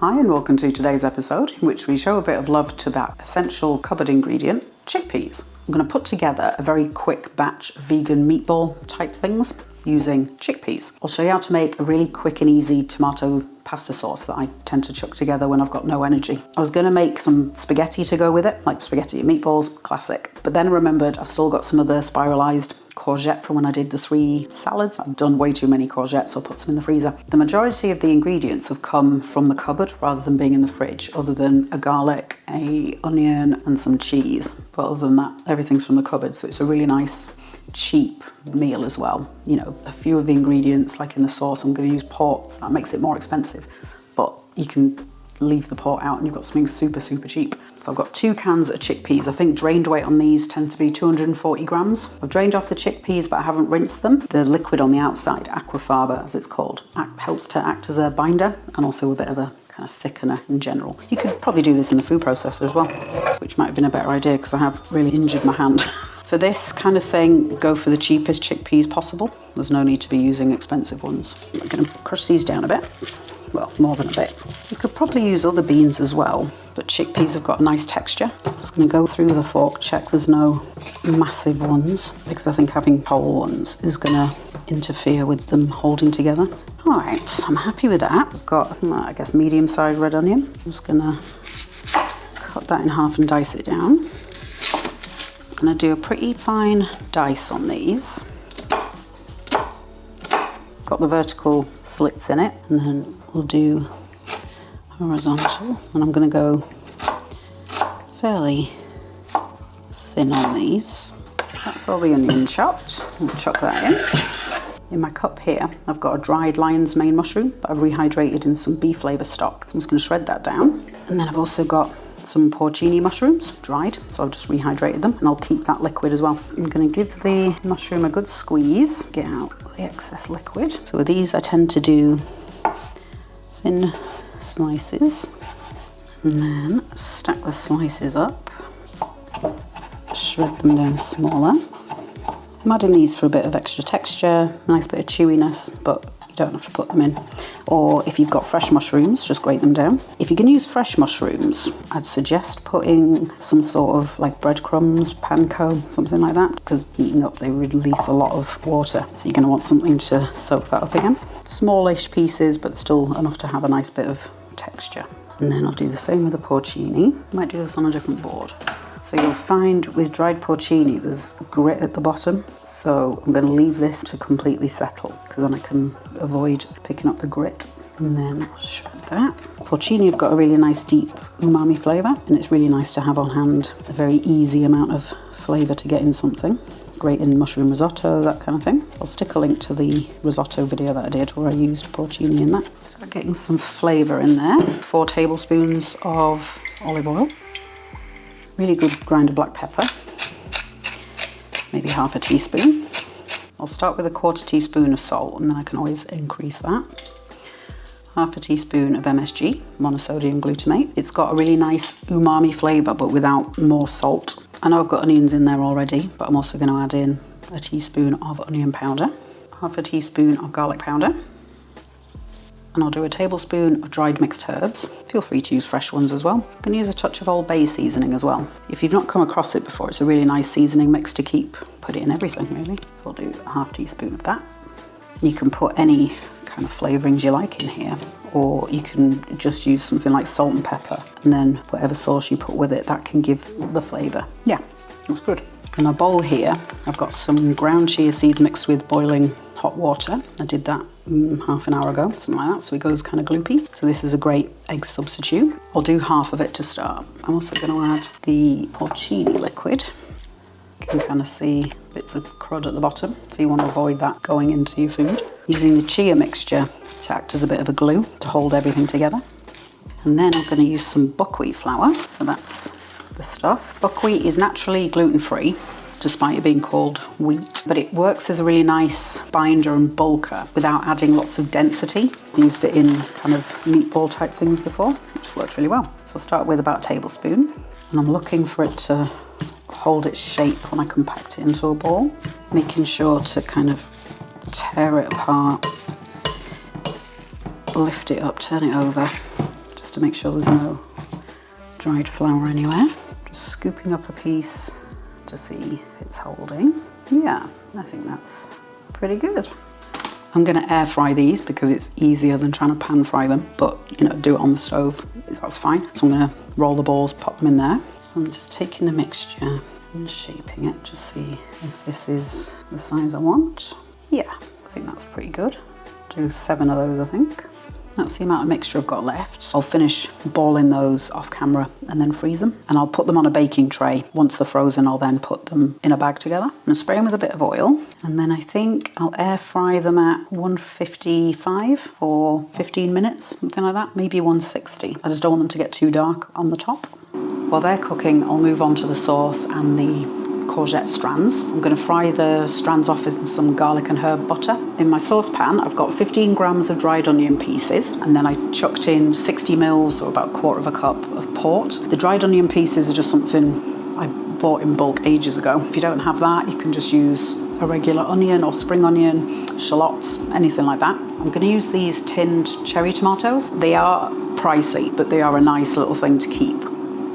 Hi and welcome to today's episode in which we show a bit of love to that essential cupboard ingredient, chickpeas. I'm going to put together a very quick batch of vegan meatball type things using chickpeas. I'll show you how to make a really quick and easy tomato pasta sauce that I tend to chuck together when I've got no energy. I was going to make some spaghetti to go with it, like spaghetti and meatballs, classic. But then remembered I've still got some other spiralized courgette from when I did the 3 salads. I've done way too many courgettes, so I'll put some in the freezer. The majority of the ingredients have come from the cupboard rather than being in the fridge, other than a garlic, a onion and some cheese. But other than that, everything's from the cupboard, so it's a really nice cheap meal as well. You know, a few of the ingredients, like in the sauce, I'm going to use port, so that makes it more expensive, but you can leave the port out and you've got something super cheap. So I've got 2 cans of chickpeas. I think drained weight on these tend to be 240 grams. I've drained off the chickpeas, but I haven't rinsed them. The liquid on the outside, aquafaba as it's called, helps to act as a binder and also a bit of a kind of thickener in general. You could probably do this in the food processor as well, which might have been a better idea because I have really injured my hand. For this kind of thing, go for the cheapest chickpeas possible. There's no need to be using expensive ones. I'm going to crush these down a bit. Well, more than a bit. You could probably use other beans as well, but chickpeas have got a nice texture. I'm just going to go through with a fork, check there's no massive ones, because I think having whole ones is going to interfere with them holding together. All right, so I'm happy with that. I've got, I guess, medium-sized red onion. I'm just going to cut that in half and dice it down. I'm going to do a pretty fine dice on these. Got the vertical slits in it, and then we'll do horizontal, and I'm going to go fairly thin on these. That's all the onion chopped. I'll chop that in. In my cup here, I've got a dried lion's mane mushroom that I've rehydrated in some beef flavour stock. I'm just going to shred that down. And then I've also got some porcini mushrooms, dried, so I've just rehydrated them, and I'll keep that liquid as well. I'm going to give the mushroom a good squeeze, get out the excess liquid. So with these I tend to do thin slices, and then stack the slices up, shred them down smaller. I'm adding these for a bit of extra texture, nice bit of chewiness, but you don't have to put them in. Or if you've got fresh mushrooms, just grate them down. If you can use fresh mushrooms, I'd suggest putting some sort of like breadcrumbs, panko, something like that, because heating up they release a lot of water, so you're going to want something to soak that up again. Smallish pieces, but still enough to have a nice bit of texture. And then I'll do the same with the porcini. Might do this on a different board. So you'll find with dried porcini there's grit at the bottom, so I'm going to leave this to completely settle because then I can avoid picking up the grit. And then I'll shred that. Porcini have got a really nice deep umami flavour, and it's really nice to have on hand a very easy amount of flavour to get in something. Great in mushroom risotto, that kind of thing. I'll stick a link to the risotto video that I did where I used porcini in that. Start getting some flavour in there. 4 tablespoons of olive oil. Really good ground black pepper, maybe half a teaspoon. I'll start with a 1/4 teaspoon of salt, and then I can always increase that. Half a teaspoon of MSG, monosodium glutamate. It's got a really nice umami flavour, but without more salt. I know I've got onions in there already, but I'm also going to add in a teaspoon of onion powder, half a teaspoon of garlic powder, and I'll do a tablespoon of dried mixed herbs. Feel free to use fresh ones as well. I'm going to use a touch of Old Bay seasoning as well. If you've not come across it before, it's a really nice seasoning mix to put it in everything really. So I'll do a half teaspoon of that. You can put any kind of flavourings you like in here, or you can just use something like salt and pepper, and then whatever sauce you put with it, that can give the flavour. Yeah, that's good. In a bowl here, I've got some ground chia seeds mixed with boiling hot water. I did that half an hour ago, something like that, so it goes kind of gloopy. So this is a great egg substitute. I'll do half of it to start. I'm also going to add the porcini liquid. You can kind of see bits of crud at the bottom, so you want to avoid that going into your food. Using the chia mixture to act as a bit of a glue to hold everything together. And then I'm going to use some buckwheat flour, so that's the stuff. Buckwheat is naturally gluten-free, despite it being called wheat, but it works as a really nice binder and bulker without adding lots of density. I used it in kind of meatball type things before, which works really well. So I'll start with about a tablespoon, and I'm looking for it to hold its shape when I compact it into a ball, making sure to kind of tear it apart, lift it up, turn it over, just to make sure there's no dried flour anywhere. Just scooping up a piece to see if it's holding. Yeah, I think that's pretty good. I'm going to air fry these because it's easier than trying to pan fry them, but you know, do it on the stove, that's fine. So I'm going to roll the balls, pop them in there. So I'm just taking the mixture and shaping it to see if this is the size I want. Yeah, I think that's pretty good. Do 7 of those, I think. That's the amount of mixture I've got left. I'll finish balling those off camera and then freeze them. And I'll put them on a baking tray. Once they're frozen, I'll then put them in a bag together and spray them with a bit of oil. And then I think I'll air fry them at 155 for 15 minutes, something like that. Maybe 160. I just don't want them to get too dark on the top. While they're cooking, I'll move on to the sauce and the courgette strands. I'm going to fry the strands off in some garlic and herb butter. In my saucepan, I've got 15 grams of dried onion pieces, and then I chucked in 60 mils, or about 1/4 cup of port. The dried onion pieces are just something I bought in bulk ages ago. If you don't have that, you can just use a regular onion or spring onion, shallots, anything like that. I'm going to use these tinned cherry tomatoes. They are pricey, but they are a nice little thing to keep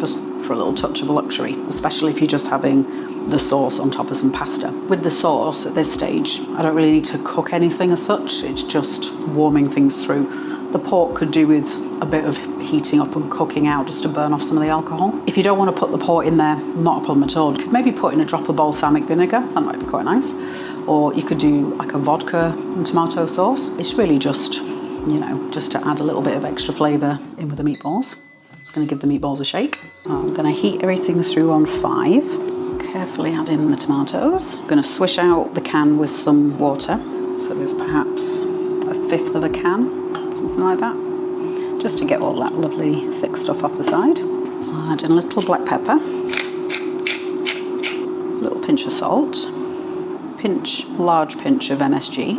just for a little touch of luxury, especially if you're just having the sauce on top of some pasta. With the sauce at this stage, I don't really need to cook anything as such. It's just warming things through. The pork could do with a bit of heating up and cooking out just to burn off some of the alcohol. If you don't want to put the pork in there, not a problem at all. You could maybe put in a drop of balsamic vinegar. That might be quite nice. Or you could do like a vodka and tomato sauce. It's really just, you know, just to add a little bit of extra flavour in with the meatballs. It's going to give the meatballs a shake. I'm going to heat everything through on 5. Carefully add in the tomatoes. I'm going to swish out the can with some water. So there's perhaps 1/5 of a can, something like that. Just to get all that lovely thick stuff off the side. I'll add in a little black pepper. A little pinch of salt. Large pinch of MSG.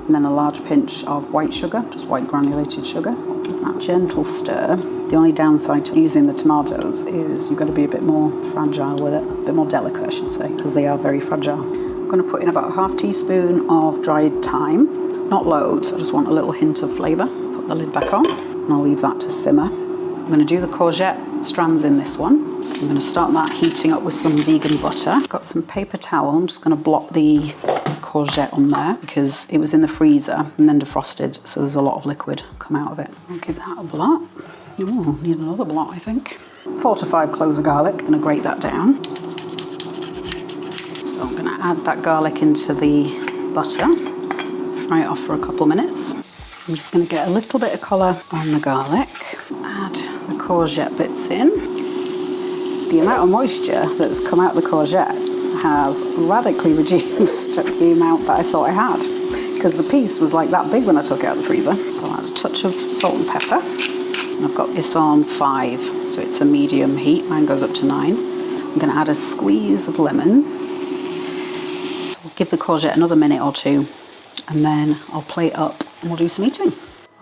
And then a large pinch of white sugar, just white granulated sugar. Give that a gentle stir. The only downside to using the tomatoes is you've got to be a bit more fragile with it, a bit more delicate I should say, because they are very fragile. I'm going to put in about 1/2 teaspoon of dried thyme. Not loads, I just want a little hint of flavour. Put the lid back on and I'll leave that to simmer. I'm going to do the courgette strands in this one. So I'm going to start that heating up with some vegan butter. I've got some paper towel, I'm just going to blot the courgette on there because it was in the freezer and then defrosted, so there's a lot of liquid come out of it. I'll give that a blot. Oh, need another blot, I think. 4 to 5 cloves of garlic. I'm going to grate that down. So I'm going to add that garlic into the butter. Fry it off for a couple minutes. I'm just going to get a little bit of colour on the garlic. Add the courgette bits in. The amount of moisture that's come out of the courgette has radically reduced the amount that I thought I had, because the piece was like that big when I took it out of the freezer. So I'll add a touch of salt and pepper. And I've got this on 5, so it's a medium heat. Mine goes up to 9. I'm going to add a squeeze of lemon. So we'll give the courgette another minute or 2, and then I'll plate up and we'll do some eating.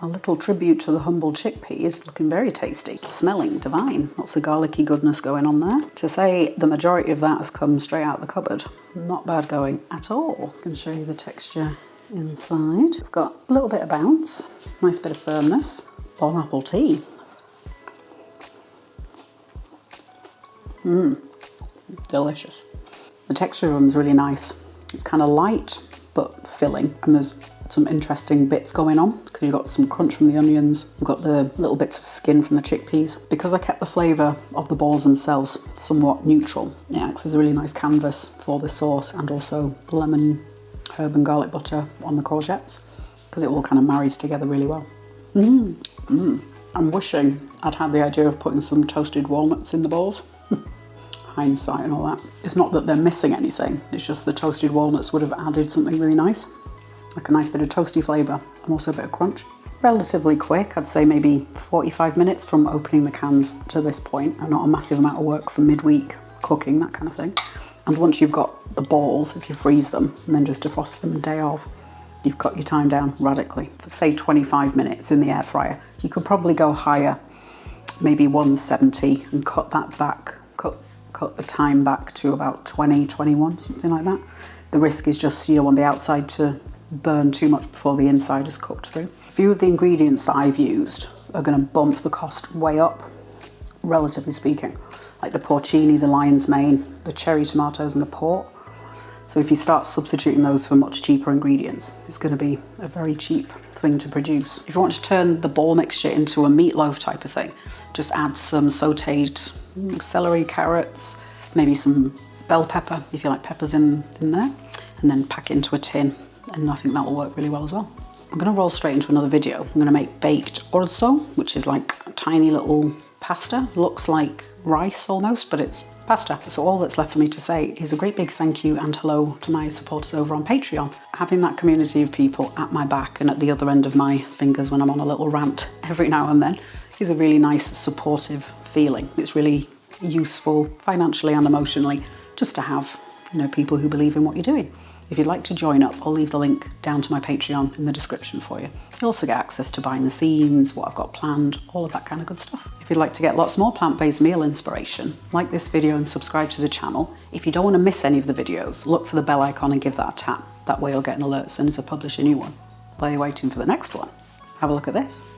A little tribute to the humble chickpeas, looking very tasty. Smelling divine. Lots of garlicky goodness going on there. To say the majority of that has come straight out of the cupboard. Not bad going at all. I can show you the texture inside. It's got a little bit of bounce, nice bit of firmness. Bon apple tea. Delicious. The texture of them is really nice. It's kind of light but filling, and there's some interesting bits going on because you've got some crunch from the onions, you've got the little bits of skin from the chickpeas. Because I kept the flavour of the balls themselves somewhat neutral, it acts as a really nice canvas for the sauce, and also the lemon, herb and garlic butter on the courgettes, because it all kind of marries together really well. I'm wishing I'd had the idea of putting some toasted walnuts in the balls. Hindsight and all that. It's not that they're missing anything, it's just the toasted walnuts would have added something really nice. Like a nice bit of toasty flavour and also a bit of crunch. Relatively quick, I'd say maybe 45 minutes from opening the cans to this point, and not a massive amount of work for midweek cooking, that kind of thing. And once you've got the balls, if you freeze them and then just defrost them the day of, you've cut your time down radically. For say 25 minutes in the air fryer. You could probably go higher, maybe 170, and cut that back, cut the time back to about 20, 21, something like that. The risk is just you don't want the outside to burn too much before the inside is cooked through. A few of the ingredients that I've used are going to bump the cost way up, relatively speaking. Like the porcini, the lion's mane, the cherry tomatoes and the port. So if you start substituting those for much cheaper ingredients, it's going to be a very cheap thing to produce. If you want to turn the ball mixture into a meatloaf type of thing, just add some sauteed celery, carrots, maybe some bell pepper, if you like peppers in there, and then pack it into a tin, and I think that will work really well as well. I'm going to roll straight into another video. I'm going to make baked orzo, which is like a tiny little pasta. Looks like rice almost, but it's pasta. So all that's left for me to say is a great big thank you and hello to my supporters over on Patreon. Having that community of people at my back and at the other end of my fingers when I'm on a little rant every now and then is a really nice supportive feeling. It's really useful financially and emotionally just to have, you know, people who believe in what you're doing. If you'd like to join up, I'll leave the link down to my Patreon in the description for you. You'll also get access to behind the scenes, what I've got planned, all of that kind of good stuff. If you'd like to get lots more plant-based meal inspiration, like this video and subscribe to the channel. If you don't want to miss any of the videos, look for the bell icon and give that a tap. That way you'll get an alert as soon as I publish a new one. While you're waiting for the next one, have a look at this.